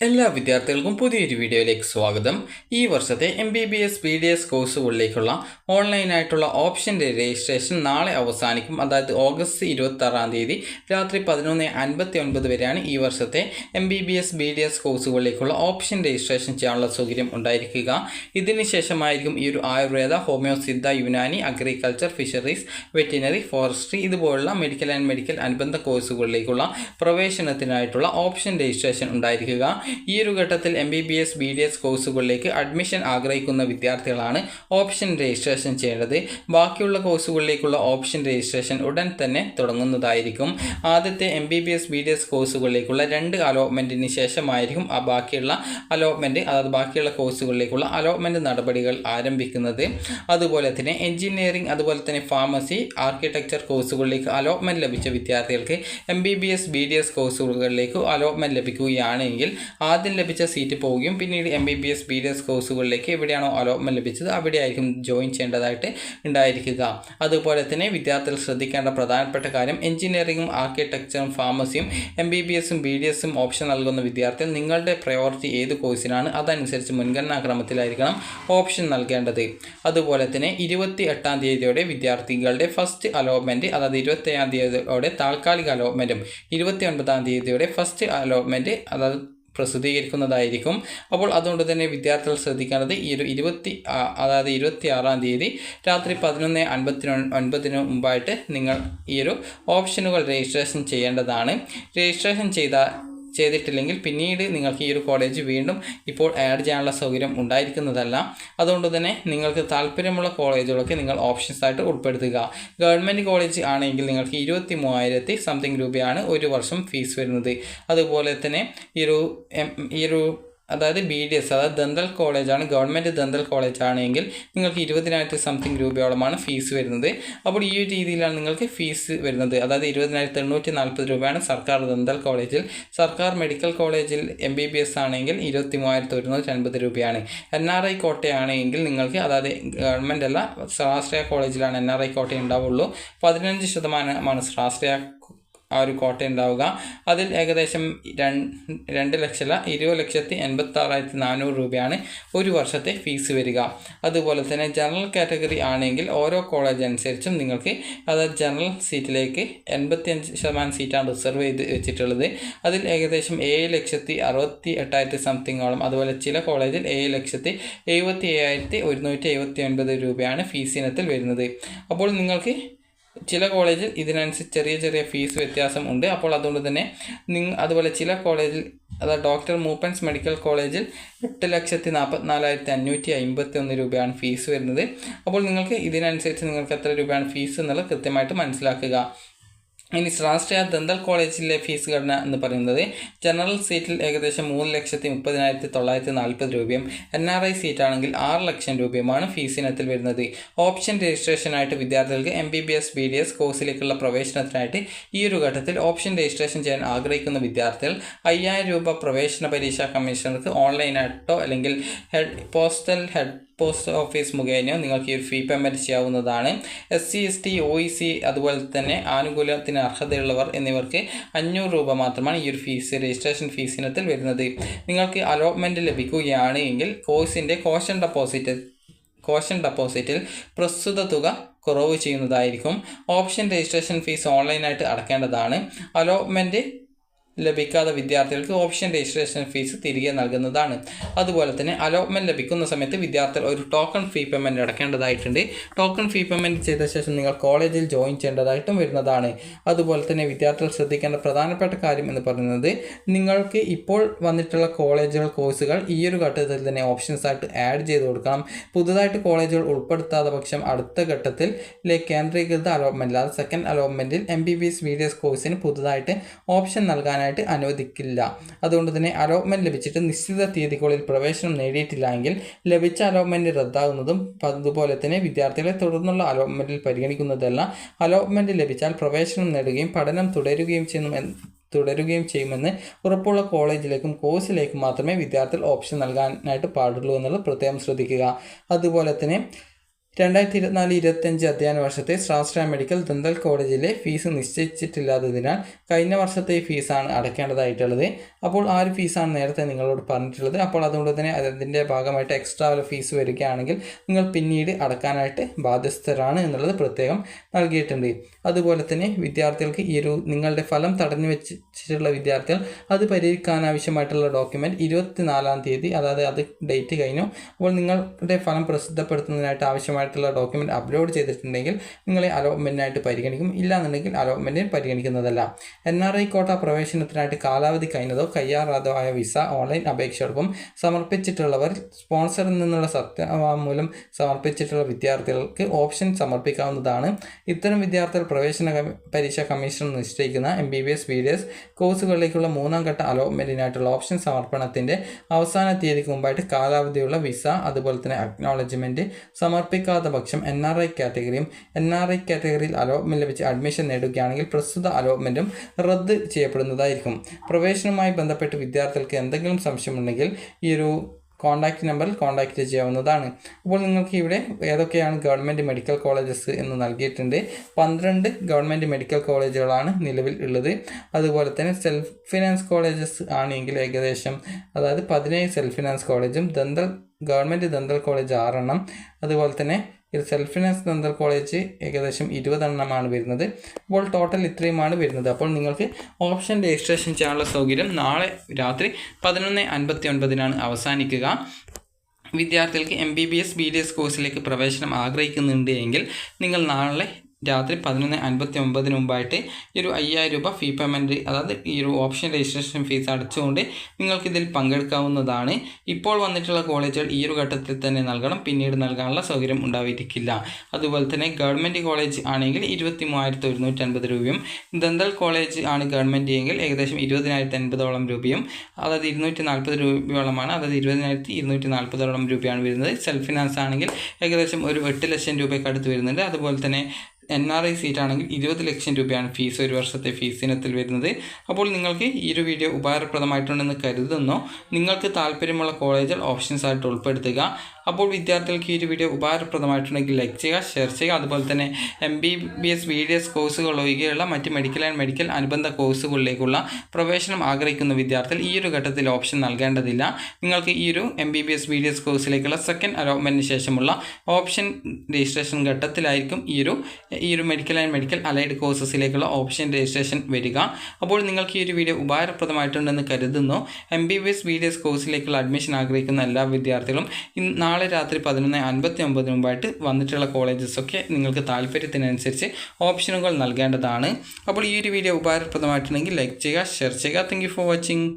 എല്ലാ വിദ്യാർത്ഥികൾക്കും പുതിയൊരു വീഡിയോയിലേക്ക് സ്വാഗതം. ഈ വർഷത്തെ MBBS BDS കോഴ്സുകളിലേക്കുള്ള ഓൺലൈനായിട്ടുള്ള ഓപ്ഷൻ്റെ രജിസ്ട്രേഷൻ നാളെ അവസാനിക്കും. അതായത് ഓഗസ്റ്റ് 26 രാത്രി 11:59 വരെയാണ് ഈ വർഷത്തെ MBBS BDS കോഴ്സുകളിലേക്കുള്ള ഓപ്ഷൻ രജിസ്ട്രേഷൻ ചെയ്യാനുള്ള സൗകര്യം ഉണ്ടായിരിക്കുക. ഇതിന് ശേഷമായിരിക്കും ഈ ഒരു Ayurveda, homeo, Siddha, Unani, agriculture, fisheries, veterinary, forestry ഇതുപോലുള്ള മെഡിക്കൽ ആൻഡ് മെഡിക്കൽ അനുബന്ധ കോഴ്സുകളിലേക്കുള്ള പ്രവേശനത്തിനായിട്ടുള്ള ഓപ്ഷൻ രജിസ്ട്രേഷൻ ഉണ്ടായിരിക്കുക. ഈ ഒരു ഘട്ടത്തിൽ MBBS BDS കോഴ്സുകളിലേക്ക് അഡ്മിഷൻ ആഗ്രഹിക്കുന്ന വിദ്യാർത്ഥികളാണ് ഓപ്ഷൻ രജിസ്ട്രേഷൻ ചെയ്യേണ്ടത്. ബാക്കിയുള്ള കോഴ്സുകളിലേക്കുള്ള ഓപ്ഷൻ രജിസ്ട്രേഷൻ ഉടൻ തന്നെ തുടങ്ങുന്നതായിരിക്കും. ആദ്യത്തെ MBBS BDS കോഴ്സുകളിലേക്കുള്ള 2 അലോട്ട്മെൻറ്റിന് ശേഷമായിരിക്കും ബാക്കിയുള്ള അലോട്ട്മെൻറ്റ്, അതായത് ബാക്കിയുള്ള കോഴ്സുകളിലേക്കുള്ള അലോട്ട്മെൻറ്റ് നടപടികൾ ആരംഭിക്കുന്നത്. അതുപോലെ തന്നെ എഞ്ചിനീയറിംഗ്, അതുപോലെ തന്നെ ഫാർമസി, ആർക്കിടെക്ചർ കോഴ്സുകളിലേക്ക് അലോട്ട്മെൻറ്റ് ലഭിച്ച വിദ്യാർത്ഥികൾക്ക് MBBS BDS കോഴ്സുകളിലേക്ക് അലോട്ട്മെൻറ്റ് ലഭിക്കുകയാണെങ്കിൽ ആദ്യം ലഭിച്ച സീറ്റ് പോവുകയും പിന്നീട് MBBS BDS കോഴ്സുകളിലേക്ക് എവിടെയാണോ അലോട്ട്മെൻറ്റ് ലഭിച്ചത് അവിടെയായിരിക്കും ജോയിൻ ചെയ്യേണ്ടതായിട്ട് ഉണ്ടായിരിക്കുക. അതുപോലെ തന്നെ വിദ്യാർത്ഥികൾ ശ്രദ്ധിക്കേണ്ട പ്രധാനപ്പെട്ട കാര്യം, എഞ്ചിനീയറിംഗും ആർക്കിടെക്ചറും ഫാർമസിയും MBBSും BDSും ഓപ്ഷൻ നൽകുന്ന വിദ്യാർത്ഥികൾ നിങ്ങളുടെ പ്രയോറിറ്റി ഏത് കോഴ്സിനാണ് അതനുസരിച്ച് മുൻഗണനാക്രമത്തിലായിരിക്കണം ഓപ്ഷൻ നൽകേണ്ടത്. അതുപോലെ തന്നെ 28 വിദ്യാർത്ഥികളുടെ ഫസ്റ്റ് അലോട്ട്മെൻറ്റ്, അതായത് 27 താൽക്കാലിക അലോട്ട്മെൻറ്റും 29 ഫസ്റ്റ് അലോട്ട്മെൻറ്റ് അതായത് പ്രസിദ്ധീകരിക്കുന്നതായിരിക്കും. അപ്പോൾ അതുകൊണ്ട് തന്നെ വിദ്യാർത്ഥികൾ ശ്രദ്ധിക്കേണ്ടത് ഈ ഒരു 26 രാത്രി 11:59 മുമ്പായിട്ട് നിങ്ങൾ ഈ ഒരു ഓപ്ഷനുകൾ രജിസ്ട്രേഷൻ ചെയ്യേണ്ടതാണ്. രജിസ്ട്രേഷൻ ചെയ്തിട്ടില്ലെങ്കിൽ പിന്നീട് നിങ്ങൾക്ക് ഈ ഒരു കോളേജ് വീണ്ടും ഇപ്പോൾ ആഡ് ചെയ്യാനുള്ള സൗകര്യം ഉണ്ടായിരിക്കുന്നതല്ല. അതുകൊണ്ട് തന്നെ നിങ്ങൾക്ക് താല്പര്യമുള്ള കോളേജുകളൊക്കെ നിങ്ങൾ ഓപ്ഷൻസ് ആയിട്ട് ഉൾപ്പെടുത്തുക. ഗവൺമെൻറ് കോളേജ് ആണെങ്കിൽ നിങ്ങൾക്ക് 23,000 സംതിങ് രൂപയാണ് ഒരു വർഷം ഫീസ് വരുന്നത്. അതുപോലെ തന്നെ ഈ ഒരു അതായത് BDS, അതായത് ദന്തൽ കോളേജാണ്, ഗവൺമെൻറ് ദന്തൽ കോളേജ് ആണെങ്കിൽ നിങ്ങൾക്ക് 20,000 സംതിങ് രൂപയോളമാണ് ഫീസ് വരുന്നത്. അപ്പോൾ ഈ ഒരു രീതിയിലാണ് നിങ്ങൾക്ക് ഫീസ് വരുന്നത്. അതായത് 20,840 രൂപയാണ് സർക്കാർ ദന്തൽ കോളേജിൽ. സർക്കാർ മെഡിക്കൽ കോളേജിൽ MBBS ആണെങ്കിൽ 23,150 രൂപയാണ്. NRI കോട്ടയാണെങ്കിൽ നിങ്ങൾക്ക്, അതായത് ഗവൺമെൻറ് അല്ല സ്വാശ്രയ കോളേജിലാണ് NRI കോട്ട ഉണ്ടാവുള്ളൂ. 15% സ്വാശ്രയ ആ ഒരു കോട്ട ഉണ്ടാവുക. അതിൽ ഏകദേശം 2,20,86,400 രൂപയാണ് ഒരു വർഷത്തെ ഫീസ് വരിക. അതുപോലെ തന്നെ ജനറൽ കാറ്റഗറി ആണെങ്കിൽ ഓരോ കോളേജ് അനുസരിച്ചും നിങ്ങൾക്ക്, അതായത് ജനറൽ സീറ്റിലേക്ക് 85% സീറ്റാണ് റിസർവ് ചെയ്ത് വെച്ചിട്ടുള്ളത്. അതിൽ ഏകദേശം 7,68,000 സംതിങ്ങോളം. അതുപോലെ ചില കോളേജിൽ 7,77,179 രൂപയാണ് ഫീസ് ഇനത്തിൽ വരുന്നത്. അപ്പോൾ നിങ്ങൾക്ക് ചില കോളേജിൽ ഇതിനനുസരിച്ച് ചെറിയ ഫീസ് വ്യത്യാസം ഉണ്ട്. അപ്പോൾ അതുകൊണ്ട് തന്നെ അതുപോലെ ചില കോളേജിൽ, അതായത് ഡോക്ടർ മൂപ്പൻസ് മെഡിക്കൽ കോളേജിൽ 8,44,551 രൂപയാണ് ഫീസ് വരുന്നത്. അപ്പോൾ നിങ്ങൾക്ക് ഇതിനനുസരിച്ച് നിങ്ങൾക്ക് എത്ര രൂപയാണ് ഫീസ് എന്നുള്ളത് കൃത്യമായിട്ട് മനസ്സിലാക്കുക. ഇനി സ്വാശ്രയ ദന്തൽ കോളേജിലെ ഫീസ് ഘടന എന്ന് പറയുന്നത്, ജനറൽ സീറ്റിൽ ഏകദേശം 3,30,940 രൂപയും NRI സീറ്റാണെങ്കിൽ 6 ലക്ഷം രൂപയുമാണ് ഫീസ് ഇനത്തിൽ വരുന്നത്. ഓപ്ഷൻ രജിസ്ട്രേഷനായിട്ട് വിദ്യാർത്ഥികൾക്ക് MBBS BDS കോഴ്സിലേക്കുള്ള പ്രവേശനത്തിനായിട്ട് ഈ ഒരു ഘട്ടത്തിൽ ഓപ്ഷൻ രജിസ്ട്രേഷൻ ചെയ്യാൻ ആഗ്രഹിക്കുന്ന വിദ്യാർത്ഥികൾ 5,000 രൂപ പ്രവേശന പരീക്ഷാ കമ്മീഷണർക്ക് ഓൺലൈനായിട്ടോ അല്ലെങ്കിൽ ഹെഡ് പോസ്റ്റ് ഓഫീസ് മുഖേനയോ നിങ്ങൾക്ക് ഈ ഒരു ഫീ പേയ്മെൻറ്റ് ചെയ്യാവുന്നതാണ്. SC ST OEC അതുപോലെ തന്നെ ആനുകൂല്യത്തിന് അർഹതയുള്ളവർ എന്നിവർക്ക് 500 രൂപ മാത്രമാണ് ഈ ഒരു ഫീസ്, രജിസ്ട്രേഷൻ ഫീസ് ഇനത്തിൽ വരുന്നത്. നിങ്ങൾക്ക് അലോട്ട്മെൻറ്റ് ലഭിക്കുകയാണ് എങ്കിൽ കോഴ്സിൻ്റെ കോഷൻ ഡെപ്പോസിറ്റിൽ പ്രസ്തുത തുക കുറവ് ചെയ്യുന്നതായിരിക്കും. ഓപ്ഷൻ രജിസ്ട്രേഷൻ ഫീസ് ഓൺലൈനായിട്ട് അടക്കേണ്ടതാണ്. അലോട്ട്മെൻറ്റ് ലഭിക്കാത്ത വിദ്യാർത്ഥികൾക്ക് ഓപ്ഷൻ രജിസ്ട്രേഷൻ ഫീസ് തിരികെ നൽകുന്നതാണ്. അതുപോലെ തന്നെ അലോട്ട്മെൻറ്റ് ലഭിക്കുന്ന സമയത്ത് വിദ്യാർത്ഥികൾ ഒരു ടോക്കൺ ഫീ പേയ്മെൻറ്റ് അടക്കേണ്ടതായിട്ടുണ്ട്. ടോക്കൺ ഫീ പേയ്മെൻറ്റ് ചെയ്ത ശേഷം നിങ്ങൾ കോളേജിൽ ജോയിൻ ചെയ്യേണ്ടതായിട്ടും വരുന്നതാണ്. അതുപോലെ തന്നെ വിദ്യാർത്ഥികൾ ശ്രദ്ധിക്കേണ്ട പ്രധാനപ്പെട്ട കാര്യം എന്ന് പറയുന്നത്, നിങ്ങൾക്ക് ഇപ്പോൾ വന്നിട്ടുള്ള കോഴ്സുകൾ ഈ ഒരു ഘട്ടത്തിൽ തന്നെ ഓപ്ഷൻസ് ആയിട്ട് ആഡ് ചെയ്ത് കൊടുക്കണം. പുതുതായിട്ട് കോളേജുകൾ ഉൾപ്പെടുത്താത്ത പക്ഷം അടുത്ത ഘട്ടത്തിൽ കേന്ദ്രീകൃത അലോട്ട്മെൻറ്റിൽ, അതായത് സെക്കൻഡ് അലോട്ട്മെൻറ്റിൽ MBBS BDS കോഴ്സിന് പുതുതായിട്ട് ഓപ്ഷൻ നൽകാനായിട്ട് അനുവദിക്കില്ല. അതുകൊണ്ട് തന്നെ അലോട്ട്മെൻറ്റ് ലഭിച്ചിട്ട് നിശ്ചിത തീയതികളിൽ പ്രവേശനം നേടിയിട്ടില്ലെങ്കിൽ ലഭിച്ച അലോട്ട്മെൻറ്റ് റദ്ദാകുന്നതും, അതുപോലെ തന്നെ വിദ്യാർത്ഥികളെ തുടർന്നുള്ള അലോട്ട്മെൻറ്റിൽ പരിഗണിക്കുന്നതല്ല. അലോട്ട്മെൻറ്റ് ലഭിച്ചാൽ പ്രവേശനം നേടുകയും പഠനം തുടരുകയും ചെയ്യുമെന്ന് ഉറപ്പുള്ള കോളേജിലേക്കും കോഴ്സിലേക്കും മാത്രമേ വിദ്യാർത്ഥികൾ ഓപ്ഷൻ നൽകാനായിട്ട് പാടുള്ളൂ എന്നുള്ളത് പ്രത്യേകം ശ്രദ്ധിക്കുക. അതുപോലെ തന്നെ 2024-25 അധ്യയന വർഷത്തെ സ്വാശ്രയ മെഡിക്കൽ ദന്തൽ കോളേജിലെ ഫീസ് നിശ്ചയിച്ചിട്ടില്ലാത്തതിനാൽ കഴിഞ്ഞ വർഷത്തെ ഫീസാണ് അടയ്ക്കേണ്ടതായിട്ടുള്ളത്. അപ്പോൾ ആ ഒരു ഫീസാണ് നേരത്തെ നിങ്ങളോട് പറഞ്ഞിട്ടുള്ളത്. അപ്പോൾ അതുകൊണ്ട് തന്നെ അതിൻ്റെ ഭാഗമായിട്ട് എക്സ്ട്രാ ഫീസ് വരികയാണെങ്കിൽ നിങ്ങൾ പിന്നീട് അടക്കാനായിട്ട് ബാധ്യസ്ഥരാണ് എന്നുള്ളത് പ്രത്യേകം നൽകിയിട്ടുണ്ട്. അതുപോലെ തന്നെ വിദ്യാർത്ഥികൾക്ക് നിങ്ങളുടെ ഫലം തടഞ്ഞു വെച്ചിട്ടുള്ള വിദ്യാർത്ഥികൾ അത് പരിഹരിക്കാനാവശ്യമായിട്ടുള്ള ഡോക്യുമെൻറ്റ് 24-ാം തീയതി, അതായത് അത് ഡേറ്റ് കഴിഞ്ഞു. അപ്പോൾ നിങ്ങളുടെ ഫലം പ്രസിദ്ധപ്പെടുത്തുന്നതിനായിട്ട് ആവശ്യമായിട്ടുള്ള ഡോക്യുമെൻറ്റ് അപ്ലോഡ് ചെയ്തിട്ടുണ്ടെങ്കിൽ നിങ്ങളെ അലോട്ട്മെൻറ്റിനായിട്ട് പരിഗണിക്കും. ഇല്ലാന്നുണ്ടെങ്കിൽ അലോട്ട്മെൻറ്റിന് പരിഗണിക്കുന്നതല്ല. NRI കോട്ട പ്രവേശനത്തിനായിട്ട് കാലാവധി കഴിഞ്ഞതോ കഴിയാറാതോ ആയ വിസ ഓൺലൈൻ അപേക്ഷയോടൊപ്പം സമർപ്പിച്ചിട്ടുള്ളവർ, സ്പോൺസറിൽ നിന്നുള്ള സത്യവാങ്മൂലം സമർപ്പിച്ചിട്ടുള്ള വിദ്യാർത്ഥികൾക്ക് ഓപ്ഷൻ സമർപ്പിക്കാവുന്നതാണ്. ഇത്തരം വിദ്യാർത്ഥികൾ പ്രവേശന പരീക്ഷാ കമ്മീഷൻ നിശ്ചയിക്കുന്ന MBBS BDS കോഴ്സുകളിലേക്കുള്ള 3ാം ഘട്ട അലോട്ട്മെൻറ്റിനായിട്ടുള്ള ഓപ്ഷൻ സമർപ്പണത്തിൻ്റെ അവസാന തീയതിക്ക് മുമ്പായിട്ട് കാലാവധിയുള്ള വിസ അതുപോലെ തന്നെ അക്നോളജ്മെൻറ്റ് സമർപ്പിക്കാത്ത പക്ഷം NRI കാറ്റഗറിയും NRI കാറ്റഗറിയിൽ അലോട്ട്മെൻറ്റ് ലഭിച്ച് അഡ്മിഷൻ നേടുകയാണെങ്കിൽ പ്രസ്തുത അലോട്ട്മെൻറ്റും റദ്ദ് ചെയ്യപ്പെടുന്നതായിരിക്കും. പ്രവേശനവുമായി ബന്ധപ്പെട്ട് വിദ്യാർത്ഥികൾക്ക് എന്തെങ്കിലും സംശയമുണ്ടെങ്കിൽ ഈ ഒരു കോൺടാക്റ്റ് നമ്പറിൽ കോൺടാക്റ്റ് ചെയ്യാവുന്നതാണ്. അപ്പോൾ നിങ്ങൾക്ക് ഇവിടെ ഏതൊക്കെയാണ് ഗവൺമെൻറ് മെഡിക്കൽ കോളേജസ് എന്ന് നൽകിയിട്ടുണ്ട്. 12 ഗവൺമെൻറ് മെഡിക്കൽ കോളേജുകളാണ് നിലവിൽ ഉള്ളത്. അതുപോലെ തന്നെ സെൽഫ് ഫിനാൻസ് കോളേജസ് ആണെങ്കിൽ ഏകദേശം, അതായത് 17 സെൽഫ് ഫിനാൻസ് കോളേജും ഗവൺമെൻറ് ദന്തൽ കോളേജ് 6 എണ്ണം, അതുപോലെ തന്നെ സെൽഫ് ഫിനാൻസ് ദന്തൽ കോളേജ് ഏകദേശം 20 എണ്ണമാണ് വരുന്നത്. അപ്പോൾ ടോട്ടൽ ഇത്രയുമാണ് വരുന്നത്. അപ്പോൾ നിങ്ങൾക്ക് ഓപ്ഷൻ രജിസ്ട്രേഷൻ ചെയ്യാനുള്ള സൗകര്യം നാളെ രാത്രി 11:59 അവസാനിക്കുക. വിദ്യാർത്ഥികൾക്ക് MBBS BDS കോഴ്സിലേക്ക് പ്രവേശനം ആഗ്രഹിക്കുന്നുണ്ട് എങ്കിൽ നിങ്ങൾ നാളെ രാത്രി 11:59 മുമ്പായിട്ട് ഈ ഒരു 5000 രൂപ ഫീ പേയ്മെൻറ്റ്, അതായത് ഈ ഒരു ഓപ്ഷൻ രജിസ്ട്രേഷൻ ഫീസ് അടച്ചുകൊണ്ട് നിങ്ങൾക്കിതിൽ പങ്കെടുക്കാവുന്നതാണ്. ഇപ്പോൾ വന്നിട്ടുള്ള കോളേജുകൾ ഈ ഒരു ഘട്ടത്തിൽ തന്നെ നൽകണം, പിന്നീട് നൽകാനുള്ള സൗകര്യം ഉണ്ടായിരിക്കില്ല. അതുപോലെ തന്നെ ഗവൺമെൻറ് കോളേജ് ആണെങ്കിൽ 23,150 രൂപയും, ദന്തൽ കോളേജ് ആണ് ഗവൺമെൻറ് എങ്കിൽ ഏകദേശം 20,080 രൂപയും, അതായത് 240 രൂപയോളമാണ്, അതായത് 20,240 രൂപയാണ് വരുന്നത്. സെൽഫ് ഫിനാൻസ് ആണെങ്കിൽ ഏകദേശം ഒരു 8 ലക്ഷം രൂപയ്ക്ക് അടുത്ത് വരുന്നുണ്ട്. അതുപോലെ തന്നെ NRI സീറ്റ് ആണെങ്കിൽ 20 ലക്ഷം രൂപയാണ് ഫീസ്, ഒരു വർഷത്തെ ഫീസ് ഇനത്തിൽ വരുന്നത്. അപ്പോൾ നിങ്ങൾക്ക് ഈ ഒരു വീഡിയോ ഉപകാരപ്രദമായിട്ടുണ്ടെന്ന് കരുതുന്നു. നിങ്ങൾക്ക് താല്പര്യമുള്ള കോളേജുകൾ ഓപ്ഷൻസ് ആയിട്ട് ഉൾപ്പെടുത്തുക. അപ്പോൾ വിദ്യാർത്ഥികൾക്ക് ഈ ഒരു വീഡിയോ ഉപകാരപ്രദമായിട്ടുണ്ടെങ്കിൽ ലൈക്ക് ചെയ്യുക, ഷെയർ ചെയ്യുക. അതുപോലെ തന്നെ MBBS BDS കോഴ്സുകൾ ഒഴികെയുള്ള മറ്റ് മെഡിക്കൽ ആൻഡ് മെഡിക്കൽ അനുബന്ധ കോഴ്സുകളിലേക്കുള്ള പ്രവേശനം ആഗ്രഹിക്കുന്ന വിദ്യാർത്ഥികൾ ഈ ഒരു ഘട്ടത്തിൽ ഓപ്ഷൻ നൽകേണ്ടതില്ല. നിങ്ങൾക്ക് ഈ ഒരു MBBS BDS കോഴ്സിലേക്കുള്ള സെക്കൻഡ് അലോട്ട്മെൻറ്റിന് ശേഷമുള്ള ഓപ്ഷൻ രജിസ്ട്രേഷൻ ഘട്ടത്തിലായിരിക്കും ഈ ഒരു മെഡിക്കൽ ആൻഡ് മെഡിക്കൽ അലൈഡ് കോഴ്സസിലേക്കുള്ള ഓപ്ഷൻ രജിസ്ട്രേഷൻ വരിക. അപ്പോൾ നിങ്ങൾക്ക് ഈ ഒരു വീഡിയോ ഉപകാരപ്രദമായിട്ടുണ്ടെന്ന് കരുതുന്നു. MBBS BDS കോഴ്സിലേക്കുള്ള അഡ്മിഷൻ ആഗ്രഹിക്കുന്ന എല്ലാ വിദ്യാർത്ഥികളും നാളെ രാത്രി 11:59 മുമ്പായിട്ട് വന്നിട്ടുള്ള കോളേജസൊക്കെ നിങ്ങൾക്ക് താല്പര്യത്തിനനുസരിച്ച് ഓപ്ഷനുകൾ നൽകേണ്ടതാണ്. അപ്പോൾ ഈ ഒരു വീഡിയോ ഉപകാരപ്രദമായിട്ടുണ്ടെങ്കിൽ ലൈക്ക് ചെയ്യുക, ഷെയർ ചെയ്യുക. Thank you for watching.